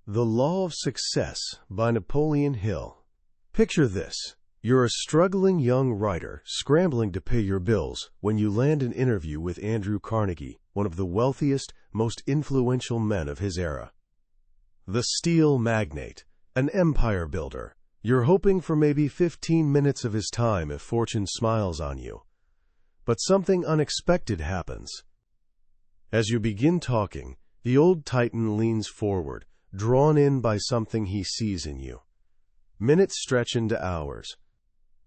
The Law of Success by Napoleon Hill. Picture this. You're a struggling young writer scrambling to pay your bills when you land an interview with Andrew Carnegie, one of the wealthiest, most influential men of his era. The steel magnate, an empire builder. You're hoping for maybe 15 minutes of his time if fortune smiles on you. But something unexpected happens. As you begin talking, the old titan leans forward, drawn in by something he sees in you. Minutes stretch into hours.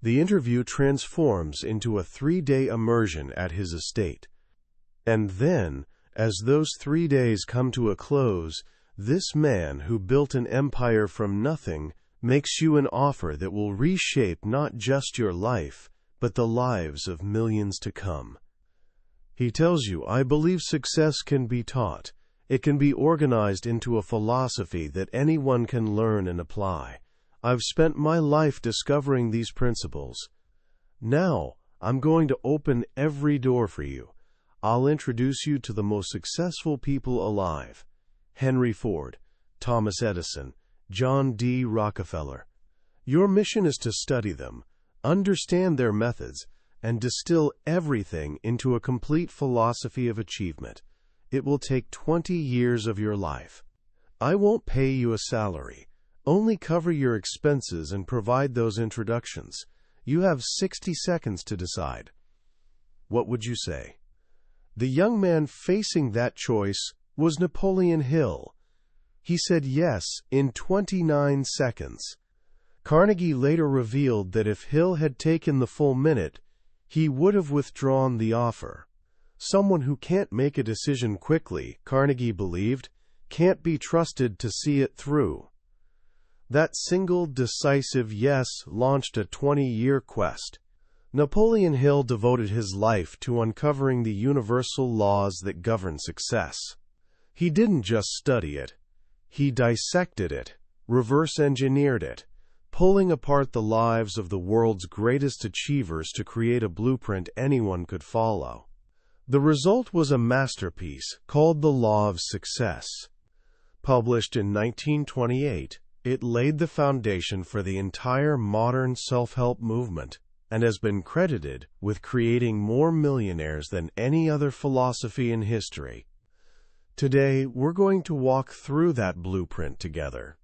The interview transforms into a 3-day immersion at his estate. And then, as those 3 days come to a close, this man who built an empire from nothing makes you an offer that will reshape not just your life, but the lives of millions to come. He tells you, "I believe success can be taught. It can be organized into a philosophy that anyone can learn and apply. I've spent my life discovering these principles. Now, I'm going to open every door for you. I'll introduce you to the most successful people alive. Henry Ford, Thomas Edison, John D. Rockefeller. Your mission is to study them, understand their methods, and distill everything into a complete philosophy of achievement. It will take 20 years of your life. I won't pay you a salary. Only cover your expenses and provide those introductions. You have 60 seconds to decide." What would you say? The young man facing that choice was Napoleon Hill. He said yes in 29 seconds. Carnegie later revealed that if Hill had taken the full minute, he would have withdrawn the offer. Someone who can't make a decision quickly, Carnegie believed, can't be trusted to see it through. That single decisive yes launched a 20-year quest. Napoleon Hill devoted his life to uncovering the universal laws that govern success. He didn't just study it. He dissected it, reverse-engineered it, pulling apart the lives of the world's greatest achievers to create a blueprint anyone could follow. The result was a masterpiece called The Law of Success. Published in 1928, it laid the foundation for the entire modern self-help movement and has been credited with creating more millionaires than any other philosophy in history. Today, we're going to walk through that blueprint together.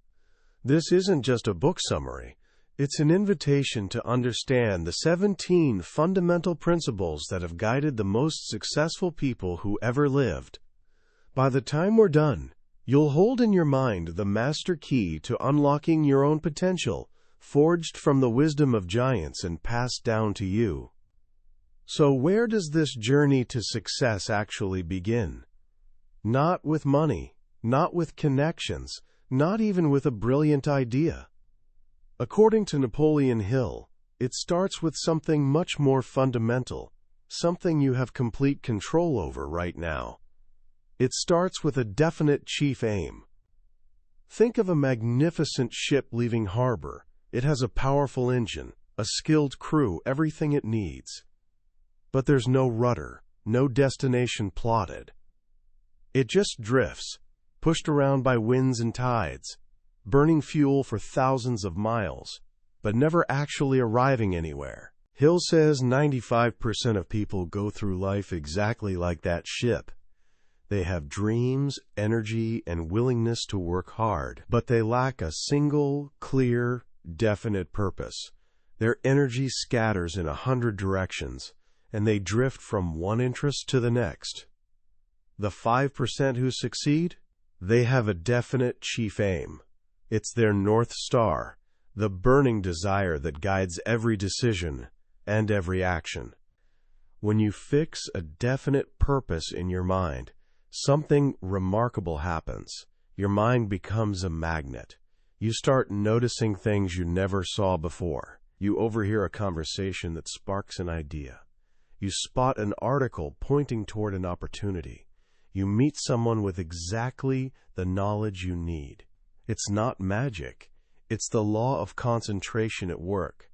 This isn't just a book summary. It's an invitation to understand the 17 fundamental principles that have guided the most successful people who ever lived. By the time we're done, you'll hold in your mind the master key to unlocking your own potential, forged from the wisdom of giants and passed down to you. So where does this journey to success actually begin? Not with money, not with connections, not even with a brilliant idea. According to Napoleon Hill, it starts with something much more fundamental, something you have complete control over right now. It starts with a definite chief aim. Think of a magnificent ship leaving harbor. It has a powerful engine, a skilled crew, everything it needs. But there's no rudder, no destination plotted. It just drifts, pushed around by winds and tides, burning fuel for thousands of miles, but never actually arriving anywhere. Hill says 95% of people go through life exactly like that ship. They have dreams, energy, and willingness to work hard, but they lack a single, clear, definite purpose. Their energy scatters in 100 directions, and they drift from one interest to the next. The 5% who succeed? They have a definite chief aim. It's their North Star, the burning desire that guides every decision and every action. When you fix a definite purpose in your mind, something remarkable happens. Your mind becomes a magnet. You start noticing things you never saw before. You overhear a conversation that sparks an idea. You spot an article pointing toward an opportunity. You meet someone with exactly the knowledge you need. It's not magic. It's the law of concentration at work.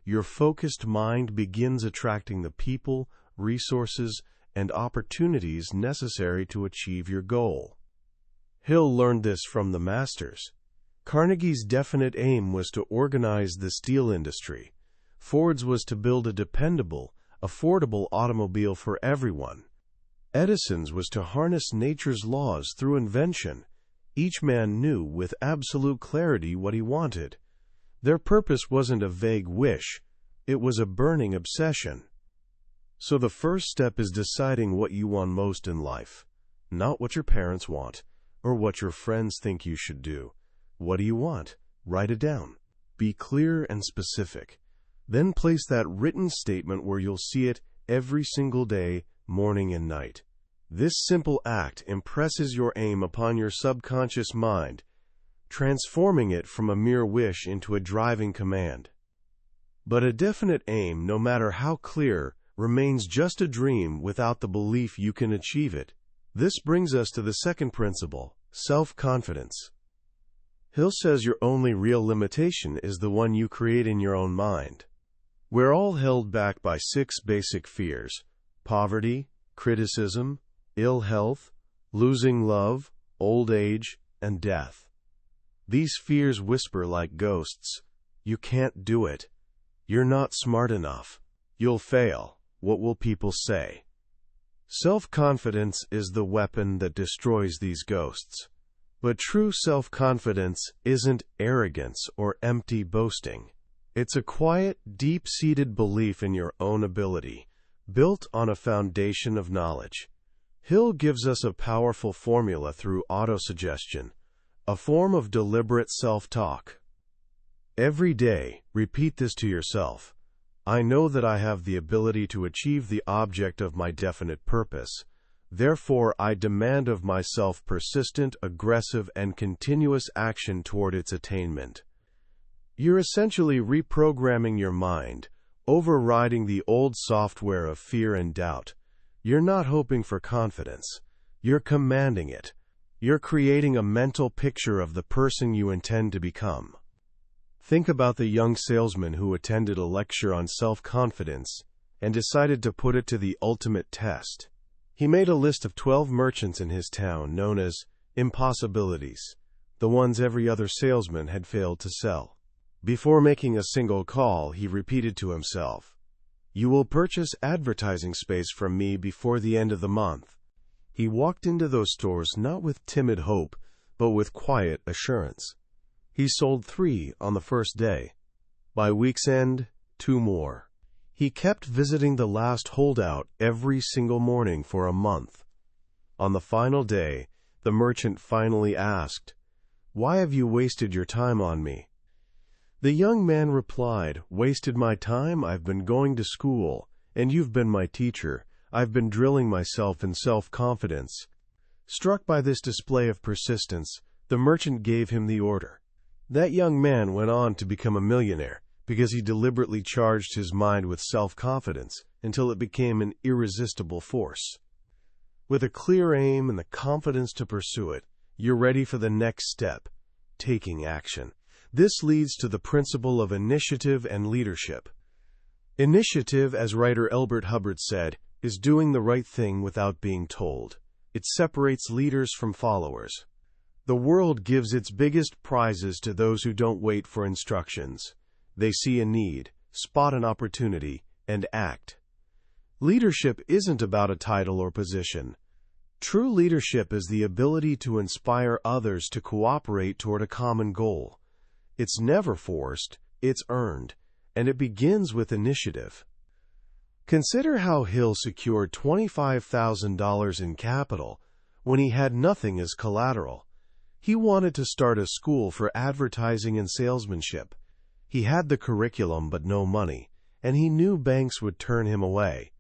Your focused mind begins attracting the people, resources, and opportunities necessary to achieve your goal. Hill learned this from the masters. Carnegie's definite aim was to organize the steel industry. Ford's was to build a dependable, affordable automobile for everyone. Edison's was to harness nature's laws through invention. Each man knew with absolute clarity what he wanted. Their purpose wasn't a vague wish, it was a burning obsession. So the first step is deciding what you want most in life. Not what your parents want, or what your friends think you should do. What do you want? Write it down. Be clear and specific. Then place that written statement where you'll see it every single day, morning and night. This simple act impresses your aim upon your subconscious mind, transforming it from a mere wish into a driving command. But a definite aim, no matter how clear, remains just a dream without the belief you can achieve it. This brings us to the second principle, self-confidence. Hill says your only real limitation is the one you create in your own mind. We're all held back by 6 basic fears: poverty, criticism, ill health, losing love, old age, and death. These fears whisper like ghosts. You can't do it. You're not smart enough. You'll fail. What will people say? Self-confidence is the weapon that destroys these ghosts. But true self-confidence isn't arrogance or empty boasting. It's a quiet, deep-seated belief in your own ability, built on a foundation of knowledge. Hill gives us a powerful formula through autosuggestion, a form of deliberate self-talk. Every day, repeat this to yourself. I know that I have the ability to achieve the object of my definite purpose. Therefore, I demand of myself persistent, aggressive, and continuous action toward its attainment. You're essentially reprogramming your mind, overriding the old software of fear and doubt. You're not hoping for confidence. You're commanding it. You're creating a mental picture of the person you intend to become. Think about the young salesman who attended a lecture on self-confidence and decided to put it to the ultimate test. He made a list of 12 merchants in his town known as impossibilities, the ones every other salesman had failed to sell. Before making a single call, he repeated to himself, "You will purchase advertising space from me before the end of the month." He walked into those stores not with timid hope, but with quiet assurance. He sold 3 on the first day. By week's end, 2 more. He kept visiting the last holdout every single morning for a month. On the final day, the merchant finally asked, "Why have you wasted your time on me?" The young man replied, "Wasted my time? I've been going to school, and you've been my teacher. I've been drilling myself in self-confidence." Struck by this display of persistence, the merchant gave him the order. That young man went on to become a millionaire because he deliberately charged his mind with self-confidence until it became an irresistible force. With a clear aim and the confidence to pursue it, you're ready for the next step, taking action. This leads to the principle of initiative and leadership. Initiative, as writer Elbert Hubbard said, is doing the right thing without being told. It separates leaders from followers. The world gives its biggest prizes to those who don't wait for instructions. They see a need, spot an opportunity, and act. Leadership isn't about a title or position. True leadership is the ability to inspire others to cooperate toward a common goal. It's never forced, it's earned, and it begins with initiative. Consider how Hill secured $25,000 in capital when he had nothing as collateral. He wanted to start a school for advertising and salesmanship. He had the curriculum but no money, and he knew banks would turn him away.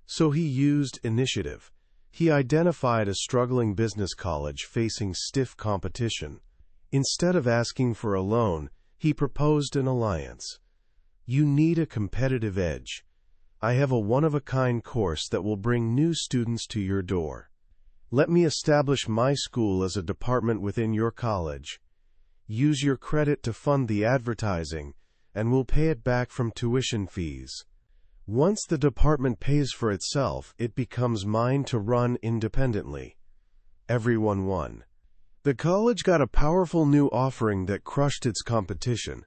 So he used initiative. He identified a struggling business college facing stiff competition. Instead of asking for a loan, he proposed an alliance. You need a competitive edge. I have a one-of-a-kind course that will bring new students to your door. Let me establish my school as a department within your college. Use your credit to fund the advertising, and we'll pay it back from tuition fees. Once the department pays for itself, it becomes mine to run independently. Everyone won. The college got a powerful new offering that crushed its competition,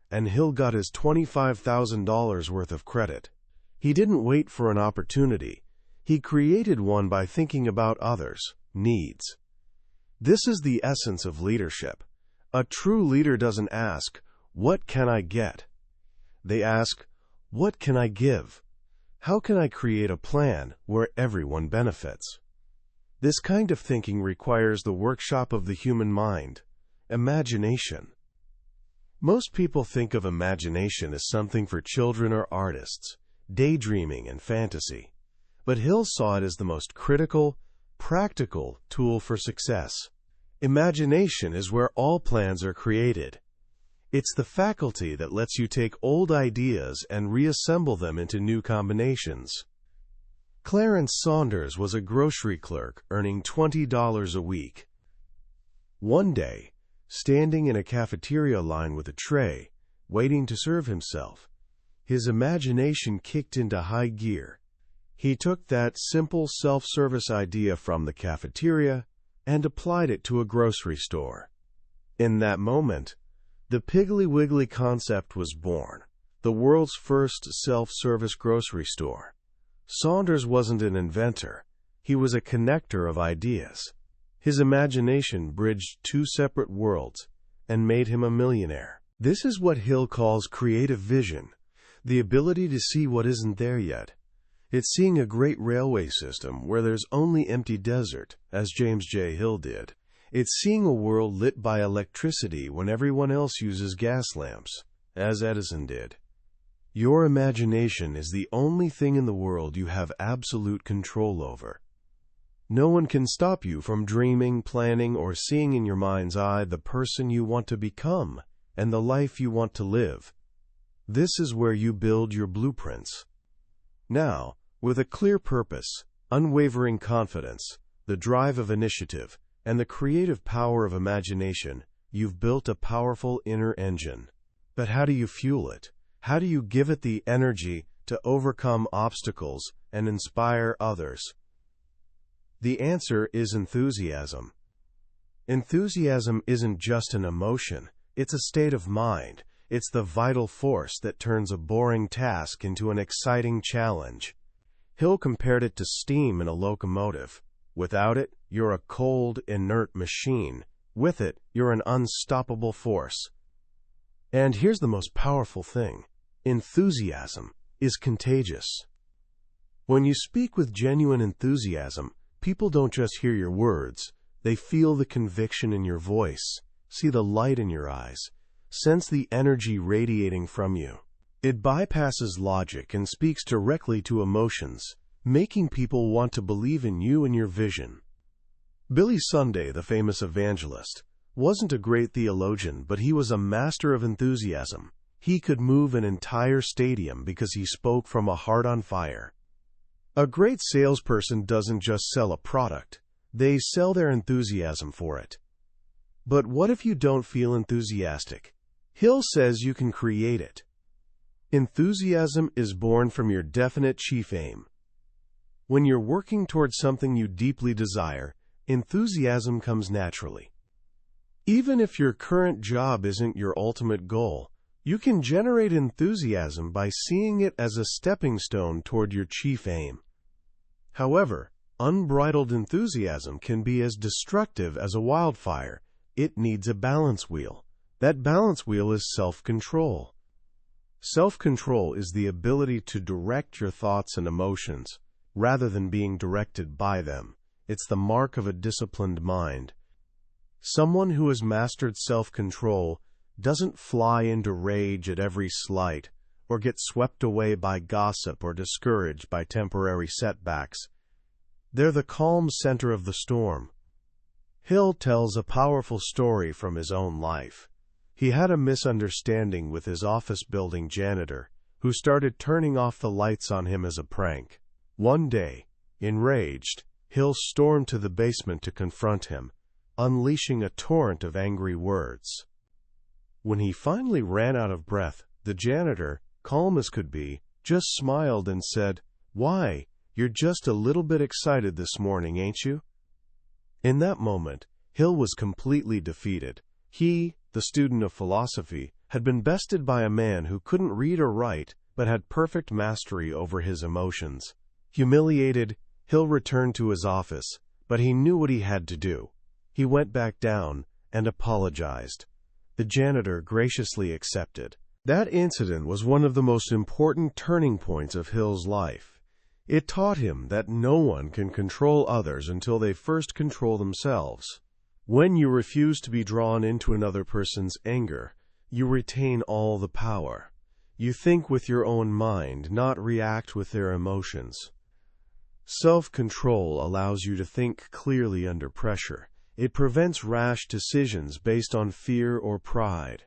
and Hill got his $25,000 worth of credit. He didn't wait for an opportunity. He created one by thinking about others' needs. This is the essence of leadership. A true leader doesn't ask, "What can I get?" They ask, "What can I give? How can I create a plan where everyone benefits?" This kind of thinking requires the workshop of the human mind, imagination. Most people think of imagination as something for children or artists, daydreaming and fantasy. But Hill saw it as the most critical, practical tool for success. Imagination is where all plans are created. It's the faculty that lets you take old ideas and reassemble them into new combinations. Clarence Saunders was a grocery clerk earning $20 a week. One day, standing in a cafeteria line with a tray, waiting to serve himself, his imagination kicked into high gear. He took that simple self-service idea from the cafeteria and applied it to a grocery store. In that moment, the Piggly Wiggly concept was born, the world's first self-service grocery store. Saunders wasn't an inventor. He was a connector of ideas. His imagination bridged two separate worlds and made him a millionaire. This is what Hill calls creative vision, the ability to see what isn't there yet. It's seeing a great railway system where there's only empty desert, as James J. Hill did. It's seeing a world lit by electricity when everyone else uses gas lamps, as Edison did. Your imagination is the only thing in the world you have absolute control over. No one can stop you from dreaming, planning, or seeing in your mind's eye the person you want to become and the life you want to live. This is where you build your blueprints. Now, with a clear purpose, unwavering confidence, the drive of initiative, and the creative power of imagination, you've built a powerful inner engine. But how do you fuel it? How do you give it the energy to overcome obstacles and inspire others? The answer is enthusiasm. Enthusiasm isn't just an emotion, it's a state of mind. It's the vital force that turns a boring task into an exciting challenge. Hill compared it to steam in a locomotive. Without it, you're a cold, inert machine. With it, you're an unstoppable force. And here's the most powerful thing. Enthusiasm is contagious. When you speak with genuine enthusiasm, people don't just hear your words. They feel the conviction in your voice, see the light in your eyes, sense the energy radiating from you. It bypasses logic and speaks directly to emotions, making people want to believe in you and your vision. Billy Sunday, the famous evangelist, wasn't a great theologian, but he was a master of enthusiasm. He could move an entire stadium because he spoke from a heart on fire. A great salesperson doesn't just sell a product, they sell their enthusiasm for it. But what if you don't feel enthusiastic? Hill says you can create it. Enthusiasm is born from your definite chief aim. When you're working towards something you deeply desire, enthusiasm comes naturally. Even if your current job isn't your ultimate goal, you can generate enthusiasm by seeing it as a stepping stone toward your chief aim. However, unbridled enthusiasm can be as destructive as a wildfire. It needs a balance wheel. That balance wheel is self-control. Self-control is the ability to direct your thoughts and emotions, rather than being directed by them. It's the mark of a disciplined mind. Someone who has mastered self-control doesn't fly into rage at every slight, or get swept away by gossip or discouraged by temporary setbacks. They're the calm center of the storm. Hill tells a powerful story from his own life. He had a misunderstanding with his office building janitor, who started turning off the lights on him as a prank. One day, enraged, Hill stormed to the basement to confront him, unleashing a torrent of angry words. When he finally ran out of breath, the janitor, calm as could be, just smiled and said, "Why, you're just a little bit excited this morning, ain't you?" In that moment, Hill was completely defeated. He, the student of philosophy, had been bested by a man who couldn't read or write, but had perfect mastery over his emotions. Humiliated, Hill returned to his office, but he knew what he had to do. He went back down and apologized. The janitor graciously accepted. That incident was one of the most important turning points of Hill's life. It taught him that no one can control others until they first control themselves. When you refuse to be drawn into another person's anger, you retain all the power. You think with your own mind, not react with their emotions. Self-control allows you to think clearly under pressure. It prevents rash decisions based on fear or pride.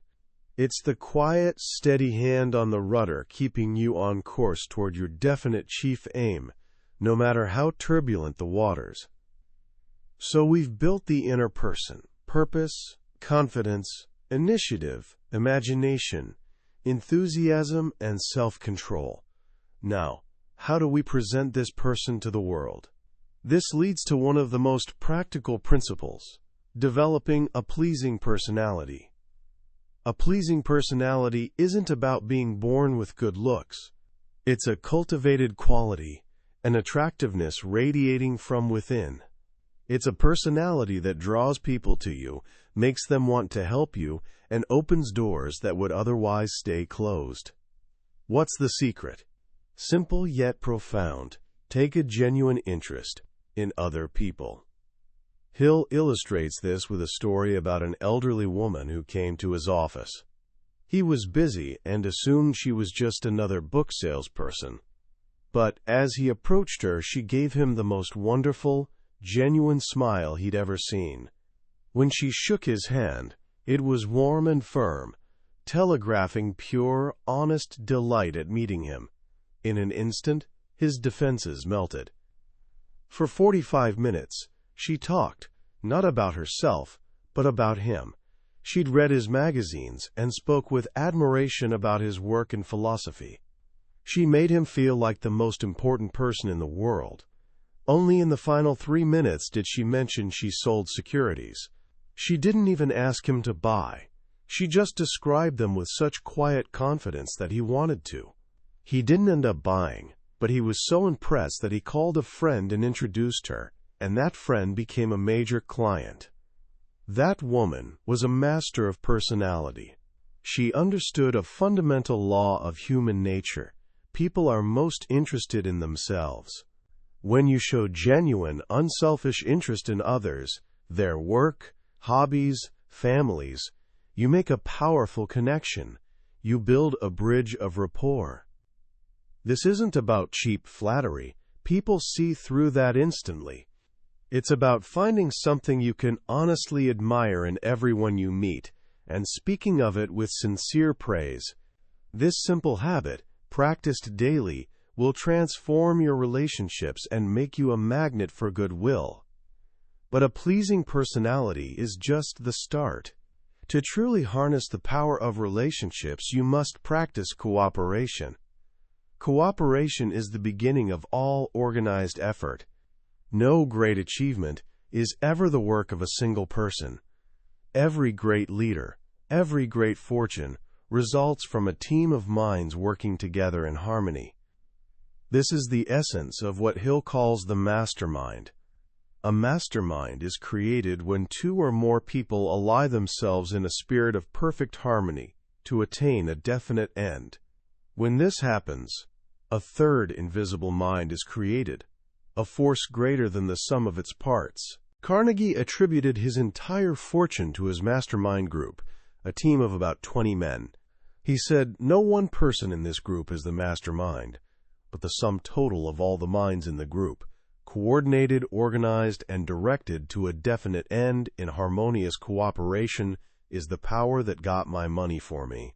It's the quiet, steady hand on the rudder keeping you on course toward your definite chief aim, no matter how turbulent the waters. So we've built the inner person: purpose, confidence, initiative, imagination, enthusiasm, and self-control. Now, how do we present this person to the world? This leads to one of the most practical principles: developing a pleasing personality. A pleasing personality isn't about being born with good looks. It's a cultivated quality, an attractiveness radiating from within. It's a personality that draws people to you, makes them want to help you, and opens doors that would otherwise stay closed. What's the secret? Simple yet profound. Take a genuine interest in other people. Hill illustrates this with a story about an elderly woman who came to his office. He was busy and assumed she was just another book salesperson. But as he approached her, she gave him the most wonderful, genuine smile he'd ever seen. When she shook his hand, it was warm and firm, telegraphing pure, honest delight at meeting him. In an instant, his defenses melted. For 45 minutes, she talked, not about herself, but about him. She'd read his magazines and spoke with admiration about his work and philosophy. She made him feel like the most important person in the world. Only in the final 3 minutes did she mention she sold securities. She didn't even ask him to buy. She just described them with such quiet confidence that he wanted to. He didn't end up buying, but he was so impressed that he called a friend and introduced her, and that friend became a major client. That woman was a master of personality. She understood a fundamental law of human nature. People are most interested in themselves. When you show genuine, unselfish interest in others, their work, hobbies, families, you make a powerful connection. You build a bridge of rapport. This isn't about cheap flattery. People see through that instantly. It's about finding something you can honestly admire in everyone you meet, and speaking of it with sincere praise. This simple habit, practiced daily, will transform your relationships and make you a magnet for goodwill. But a pleasing personality is just the start. To truly harness the power of relationships, you must practice cooperation. Cooperation is the beginning of all organized effort. No great achievement is ever the work of a single person. Every great leader, every great fortune, results from a team of minds working together in harmony. This is the essence of what Hill calls the mastermind. A mastermind is created when 2 or more people ally themselves in a spirit of perfect harmony to attain a definite end. When this happens, a third invisible mind is created, a force greater than the sum of its parts. Carnegie attributed his entire fortune to his mastermind group, a team of about 20 men. He said, "No one person in this group is the mastermind, but the sum total of all the minds in the group, coordinated, organized, and directed to a definite end in harmonious cooperation, is the power that got my money for me."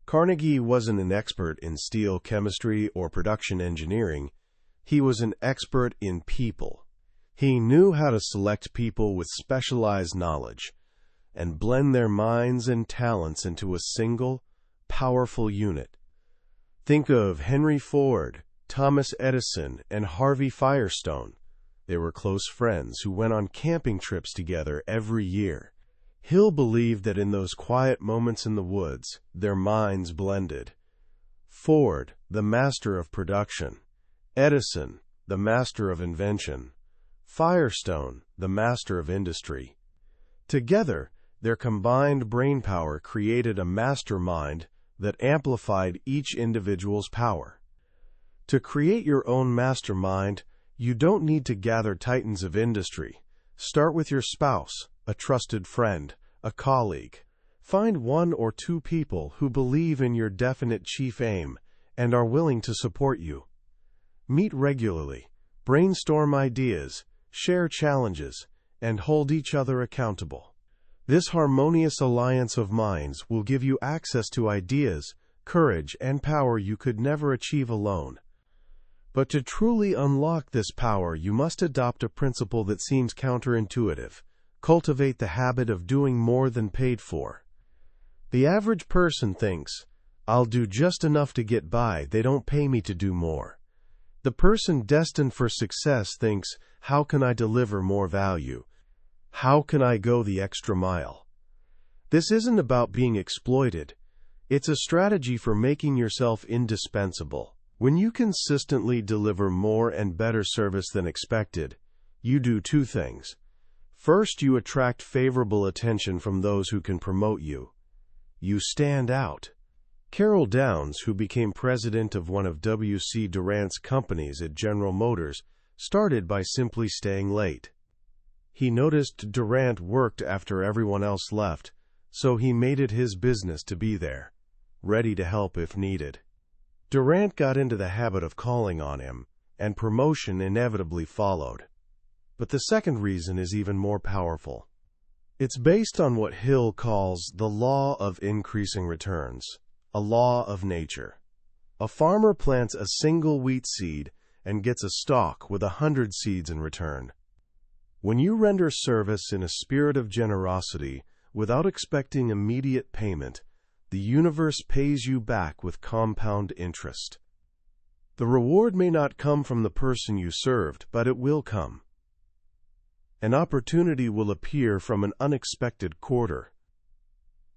Carnegie wasn't an expert in steel chemistry or production engineering. He was an expert in people. He knew how to select people with specialized knowledge and blend their minds and talents into a single, powerful unit. Think of Henry Ford, Thomas Edison, and Harvey Firestone. They were close friends who went on camping trips together every year. Hill believed that in those quiet moments in the woods, their minds blended. Ford, the master of production. Edison, the master of invention. Firestone, the master of industry. Together, their combined brainpower created a mastermind that amplified each individual's power. To create your own mastermind, you don't need to gather titans of industry. Start with your spouse, a trusted friend, a colleague. Find one or two people who believe in your definite chief aim and are willing to support you. Meet regularly, brainstorm ideas, share challenges, and hold each other accountable. This harmonious alliance of minds will give you access to ideas, courage, and power you could never achieve alone. But to truly unlock this power, you must adopt a principle that seems counterintuitive. Cultivate the habit of doing more than paid for. The average person thinks, "I'll do just enough to get by, they don't pay me to do more." The person destined for success thinks, "How can I deliver more value? How can I go the extra mile?" This isn't about being exploited. It's a strategy for making yourself indispensable. When you consistently deliver more and better service than expected, you do two things. First, you attract favorable attention from those who can promote you. You stand out. Carol Downs, who became president of one of W.C. Durant's companies at General Motors, started by simply staying late. He noticed Durant worked after everyone else left, so he made it his business to be there, ready to help if needed. Durant got into the habit of calling on him, and promotion inevitably followed. But the second reason is even more powerful. It's based on what Hill calls the law of increasing returns, a law of nature. A farmer plants a single wheat seed and gets a stalk with 100 seeds in return. When you render service in a spirit of generosity without expecting immediate payment, the universe pays you back with compound interest. The reward may not come from the person you served, but it will come. An opportunity will appear from an unexpected quarter.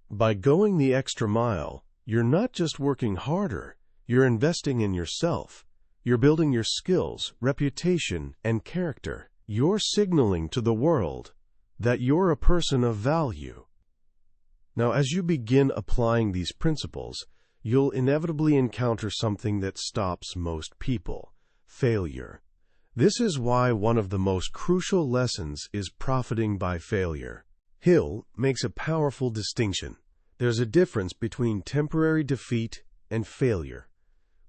By going the extra mile, you're not just working harder, you're investing in yourself. You're building your skills, reputation, and character. You're signaling to the world that you're a person of value. Now, as you begin applying these principles, you'll inevitably encounter something that stops most people: failure. This is why one of the most crucial lessons is profiting by failure. Hill makes a powerful distinction. There's a difference between temporary defeat and failure.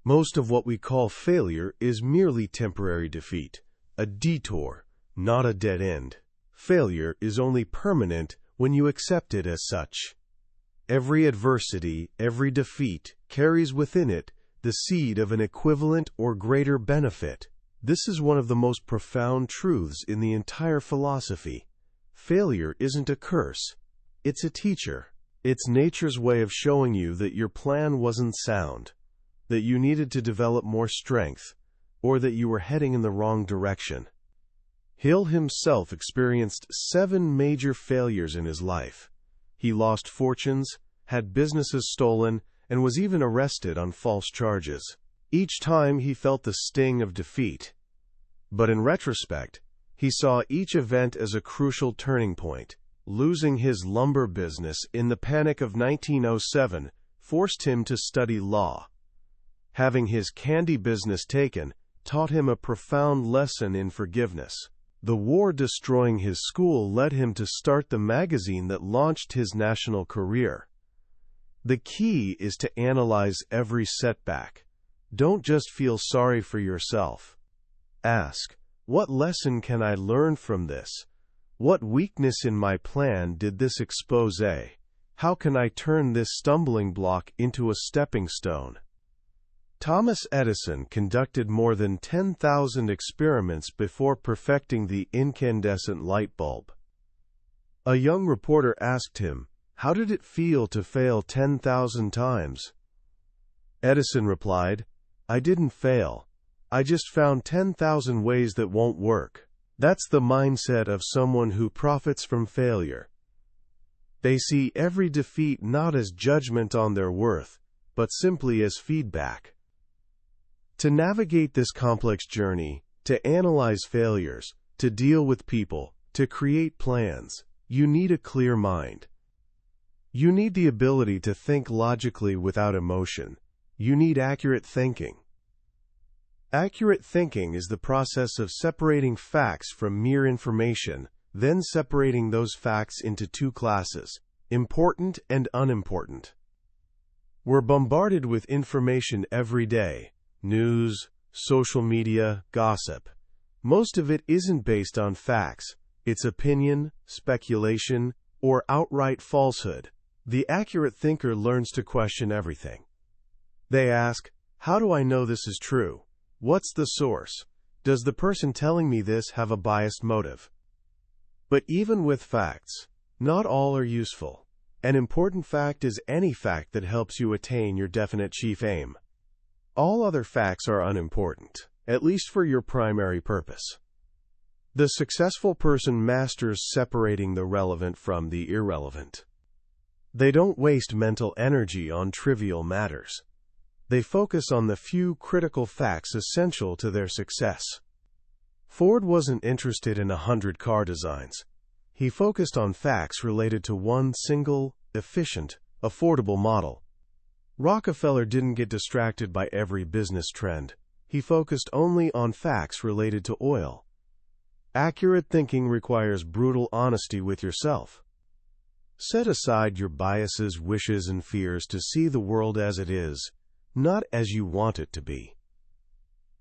Most of what we call failure is merely temporary defeat, a detour, not a dead end. Failure is only permanent when you accept it as such. Every adversity, every defeat, carries within it the seed of an equivalent or greater benefit. This is one of the most profound truths in the entire philosophy. Failure isn't a curse. It's a teacher. It's nature's way of showing you that your plan wasn't sound, that you needed to develop more strength, or that you were heading in the wrong direction. Hill himself experienced 7 major failures in his life. He lost fortunes, had businesses stolen, and was even arrested on false charges. Each time he felt the sting of defeat. But in retrospect, he saw each event as a crucial turning point. Losing his lumber business in the Panic of 1907 forced him to study law. Having his candy business taken taught him a profound lesson in forgiveness. The war destroying his school led him to start the magazine that launched his national career. The key is to analyze every setback. Don't just feel sorry for yourself. Ask, what lesson can I learn from this? What weakness in my plan did this expose? How can I turn this stumbling block into a stepping stone? Thomas Edison conducted more than 10,000 experiments before perfecting the incandescent light bulb. A young reporter asked him, "How did it feel to fail 10,000 times?" Edison replied, "I didn't fail. I just found 10,000 ways that won't work." That's the mindset of someone who profits from failure. They see every defeat not as judgment on their worth, but simply as feedback. To navigate this complex journey, to analyze failures, to deal with people, to create plans, you need a clear mind. You need the ability to think logically without emotion. You need accurate thinking. Accurate thinking is the process of separating facts from mere information, then separating those facts into two classes, important and unimportant. We're bombarded with information every day: news, social media, gossip. Most of it isn't based on facts. It's opinion, speculation, or outright falsehood. The accurate thinker learns to question everything. They ask, how do I know this is true? What's the source? Does the person telling me this have a biased motive? But even with facts, not all are useful. An important fact is any fact that helps you attain your definite chief aim. All other facts are unimportant, at least for your primary purpose. The successful person masters separating the relevant from the irrelevant. They don't waste mental energy on trivial matters. They focus on the few critical facts essential to their success. Ford wasn't interested in 100 car designs. He focused on facts related to one single, efficient, affordable model. Rockefeller didn't get distracted by every business trend. He focused only on facts related to oil. Accurate thinking requires brutal honesty with yourself. Set aside your biases, wishes, and fears to see the world as it is, not as you want it to be.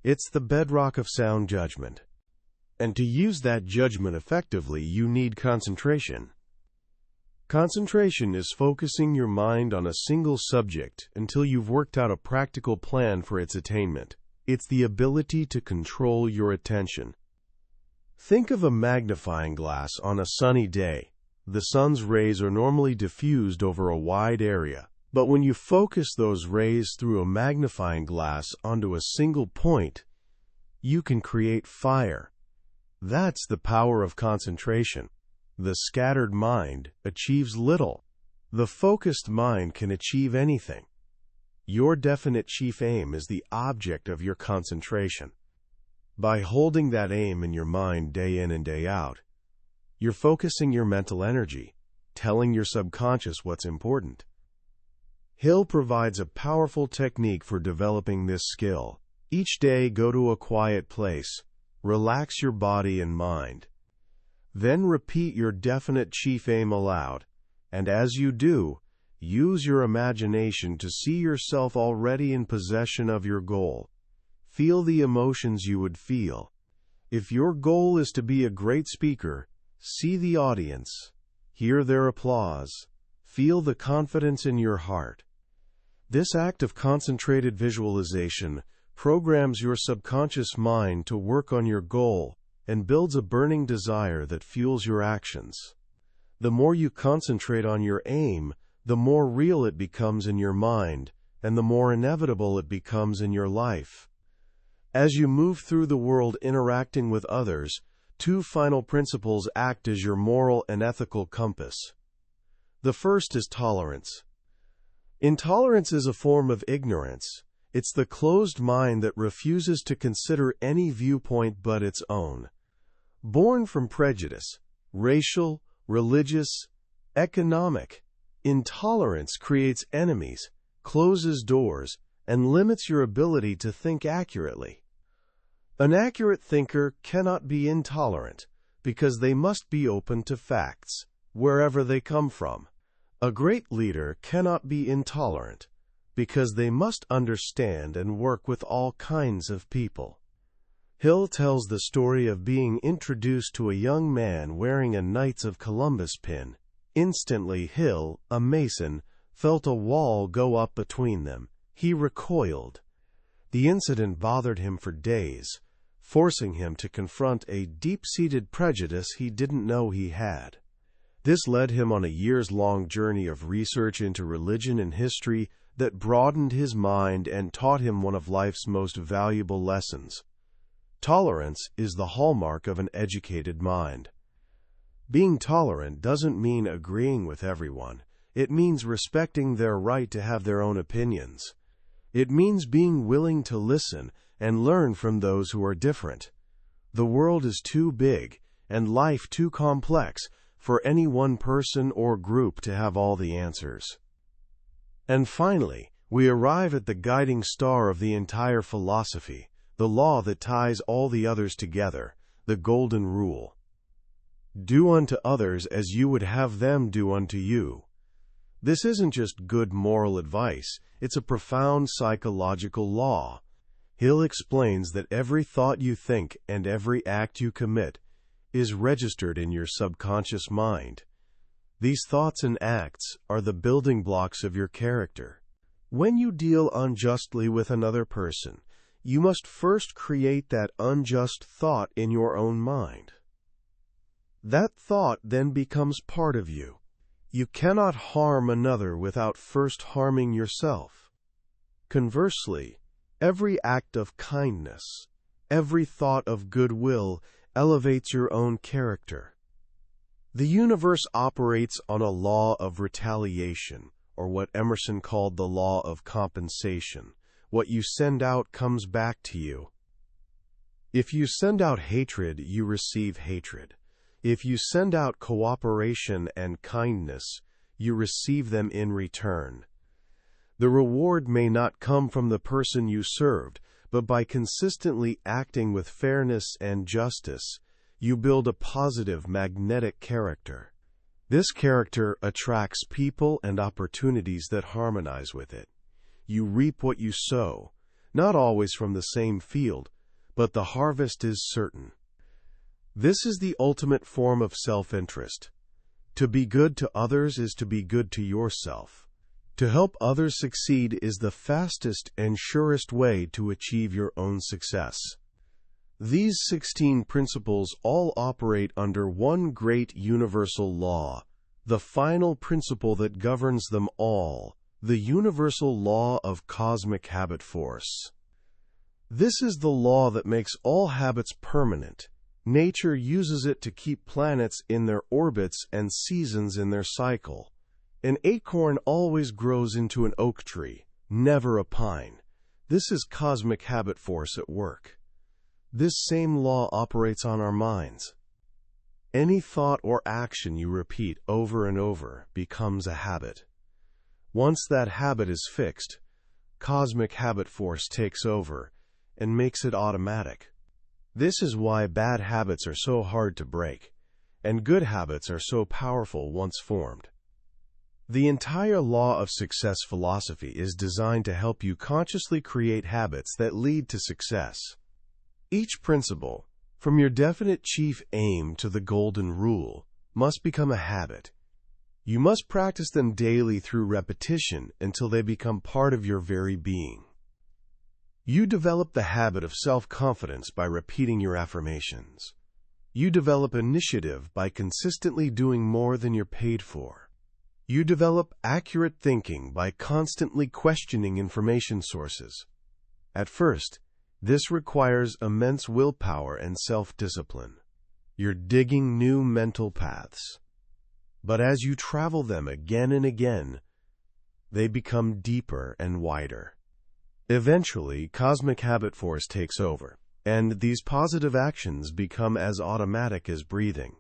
It's the bedrock of sound judgment. And to use that judgment effectively, you need concentration. Concentration is focusing your mind on a single subject until you've worked out a practical plan for its attainment. It's the ability to control your attention. Think of a magnifying glass on a sunny day. The sun's rays are normally diffused over a wide area, but when you focus those rays through a magnifying glass onto a single point, you can create fire. That's the power of concentration. The scattered mind achieves little. The focused mind can achieve anything. Your definite chief aim is the object of your concentration. By holding that aim in your mind day in and day out, you're focusing your mental energy, telling your subconscious what's important. Hill provides a powerful technique for developing this skill. Each day, go to a quiet place, relax your body and mind. Then repeat your definite chief aim aloud, and as you do, use your imagination to see yourself already in possession of your goal. Feel the emotions you would feel. If your goal is to be a great speaker, see the audience, hear their applause, feel the confidence in your heart. This act of concentrated visualization programs your subconscious mind to work on your goal and builds a burning desire that fuels your actions. The more you concentrate on your aim, the more real it becomes in your mind, and the more inevitable it becomes in your life. As you move through the world interacting with others, two final principles act as your moral and ethical compass. The first is tolerance. Intolerance is a form of ignorance. It's the closed mind that refuses to consider any viewpoint but its own. Born from prejudice, racial, religious, economic, intolerance creates enemies, closes doors, and limits your ability to think accurately. An accurate thinker cannot be intolerant because they must be open to facts, wherever they come from. A great leader cannot be intolerant because they must understand and work with all kinds of people. Hill tells the story of being introduced to a young man wearing a Knights of Columbus pin. Instantly, Hill, a Mason, felt a wall go up between them. He recoiled. The incident bothered him for days, forcing him to confront a deep-seated prejudice he didn't know he had. This led him on a years-long journey of research into religion and history that broadened his mind and taught him one of life's most valuable lessons. Tolerance is the hallmark of an educated mind. Being tolerant doesn't mean agreeing with everyone. It means respecting their right to have their own opinions. It means being willing to listen and learn from those who are different. The world is too big and life too complex for any one person or group to have all the answers. And finally, we arrive at the guiding star of the entire philosophy, the law that ties all the others together, the golden rule. Do unto others as you would have them do unto you. This isn't just good moral advice, it's a profound psychological law. Hill explains that every thought you think and every act you commit is registered in your subconscious mind. These thoughts and acts are the building blocks of your character. When you deal unjustly with another person, you must first create that unjust thought in your own mind. That thought then becomes part of you. You cannot harm another without first harming yourself. Conversely, every act of kindness, every thought of goodwill elevates your own character. The universe operates on a law of retaliation, or what Emerson called the law of compensation. What you send out comes back to you. If you send out hatred, you receive hatred. If you send out cooperation and kindness, you receive them in return. The reward may not come from the person you served, but by consistently acting with fairness and justice, you build a positive magnetic character. This character attracts people and opportunities that harmonize with it. You reap what you sow, not always from the same field, but the harvest is certain. This is the ultimate form of self-interest. To be good to others is to be good to yourself. To help others succeed is the fastest and surest way to achieve your own success. These 16 principles all operate under one great universal law, the final principle that governs them all, the universal law of cosmic habit force. This is the law that makes all habits permanent. Nature uses it to keep planets in their orbits and seasons in their cycle. An acorn always grows into an oak tree, never a pine. This is cosmic habit force at work. This same law operates on our minds. Any thought or action you repeat over and over becomes a habit. Once that habit is fixed, cosmic habit force takes over and makes it automatic. This is why bad habits are so hard to break, and good habits are so powerful once formed. The entire law of success philosophy is designed to help you consciously create habits that lead to success. Each principle, from your definite chief aim to the golden rule, must become a habit. You must practice them daily through repetition until they become part of your very being. You develop the habit of self-confidence by repeating your affirmations. You develop initiative by consistently doing more than you're paid for. You develop accurate thinking by constantly questioning information sources. At first, this requires immense willpower and self-discipline. You're digging new mental paths. But as you travel them again and again, they become deeper and wider. Eventually, cosmic habit force takes over, and these positive actions become as automatic as breathing.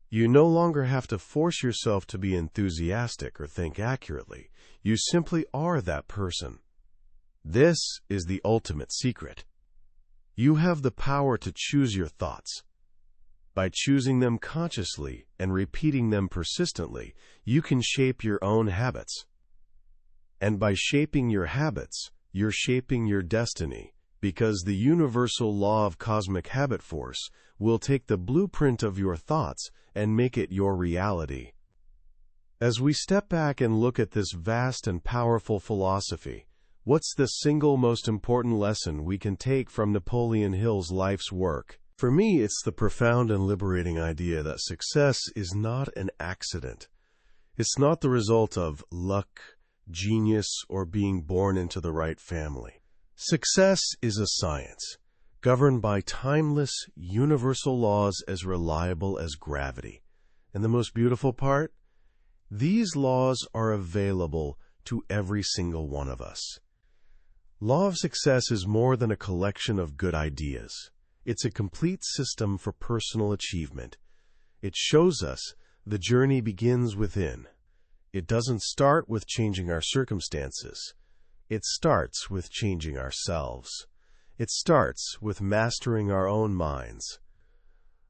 You no longer have to force yourself to be enthusiastic or think accurately. You simply are that person. This is the ultimate secret. You have the power to choose your thoughts. By choosing them consciously and repeating them persistently, you can shape your own habits. And by shaping your habits, you're shaping your destiny, because the universal law of cosmic habit force will take the blueprint of your thoughts and make it your reality. As we step back and look at this vast and powerful philosophy, what's the single most important lesson we can take from Napoleon Hill's life's work? For me, it's the profound and liberating idea that success is not an accident. It's not the result of luck, genius, or being born into the right family. Success is a science. governed by timeless, universal laws as reliable as gravity. And the most beautiful part? These laws are available to every single one of us. Law of Success is more than a collection of good ideas. It's a complete system for personal achievement. It shows us the journey begins within. It doesn't start with changing our circumstances. It starts with changing ourselves. It starts with mastering our own minds.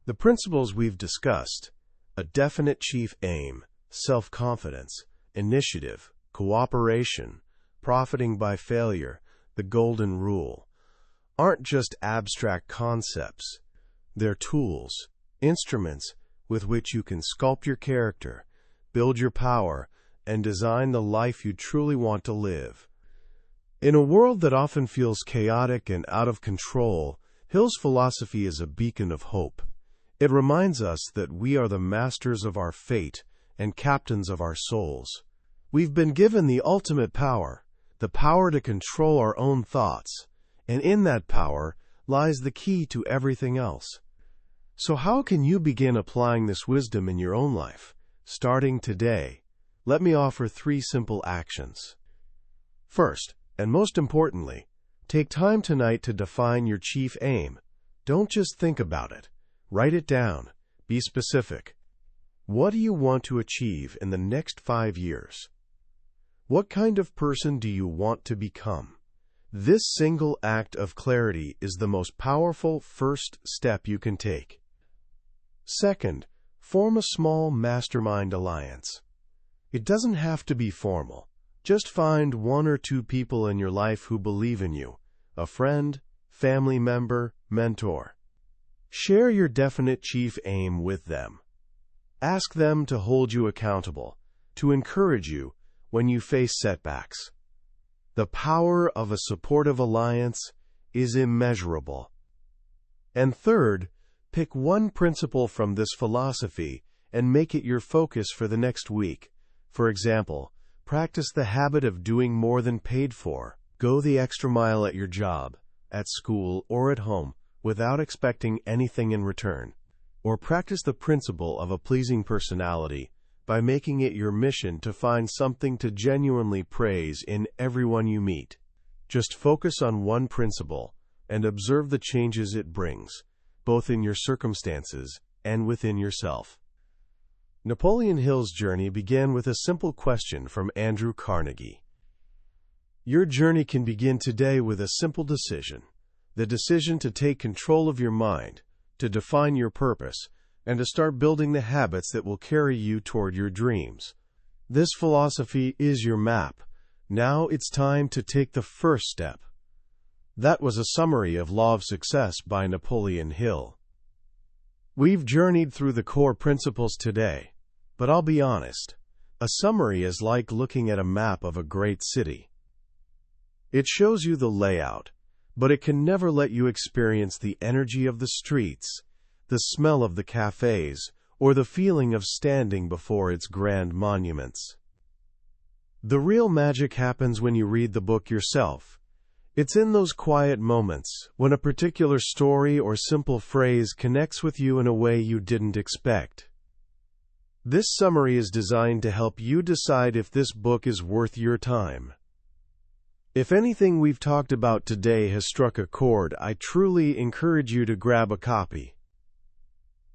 The principles we've discussed, a definite chief aim, self-confidence, initiative, cooperation, profiting by failure, the golden rule, aren't just abstract concepts. They're tools, instruments with which you can sculpt your character, build your power, and design the life you truly want to live. In a world that often feels chaotic and out of control, Hill's philosophy is a beacon of hope. It reminds us that we are the masters of our fate and captains of our souls. We've been given the ultimate power, the power to control our own thoughts, and in that power lies the key to everything else. So how can you begin applying this wisdom in your own life? Starting today, let me offer 3 simple actions. First, and most importantly, take time tonight to define your chief aim. Don't just think about it. Write it down. Be specific. What do you want to achieve in the next 5 years? What kind of person do you want to become? This single act of clarity is the most powerful first step you can take. Second, form a small mastermind alliance. It doesn't have to be formal. Just find 1 or 2 people in your life who believe in you, a friend, family member, mentor. Share your definite chief aim with them. Ask them to hold you accountable, to encourage you when you face setbacks. The power of a supportive alliance is immeasurable. And third, pick 1 principle from this philosophy and make it your focus for the next week. For example, practice the habit of doing more than paid for. Go the extra mile at your job, at school, or at home without expecting anything in return. Or practice the principle of a pleasing personality by making it your mission to find something to genuinely praise in everyone you meet. Just focus on 1 principle and observe the changes it brings, both in your circumstances and within yourself. Napoleon Hill's journey began with a simple question from Andrew Carnegie. Your journey can begin today with a simple decision, the decision to take control of your mind, to define your purpose, and to start building the habits that will carry you toward your dreams. This philosophy is your map. Now it's time to take the first step. That was a summary of Law of Success by Napoleon Hill. We've journeyed through the core principles today, but I'll be honest, a summary is like looking at a map of a great city. It shows you the layout, but it can never let you experience the energy of the streets, the smell of the cafes, or the feeling of standing before its grand monuments. The real magic happens when you read the book yourself. It's in those quiet moments when a particular story or simple phrase connects with you in a way you didn't expect. This summary is designed to help you decide if this book is worth your time. If anything we've talked about today has struck a chord, I truly encourage you to grab a copy.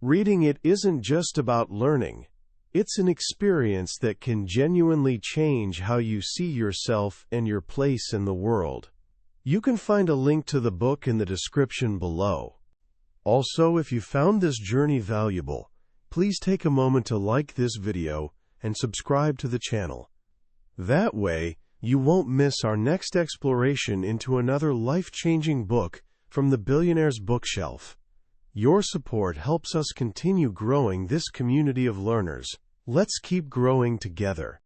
Reading it isn't just about learning. It's an experience that can genuinely change how you see yourself and your place in the world. You can find a link to the book in the description below. Also, if you found this journey valuable, please take a moment to like this video and subscribe to the channel. That way, you won't miss our next exploration into another life-changing book from the Billionaire's Bookshelf. Your support helps us continue growing this community of learners. Let's keep growing together.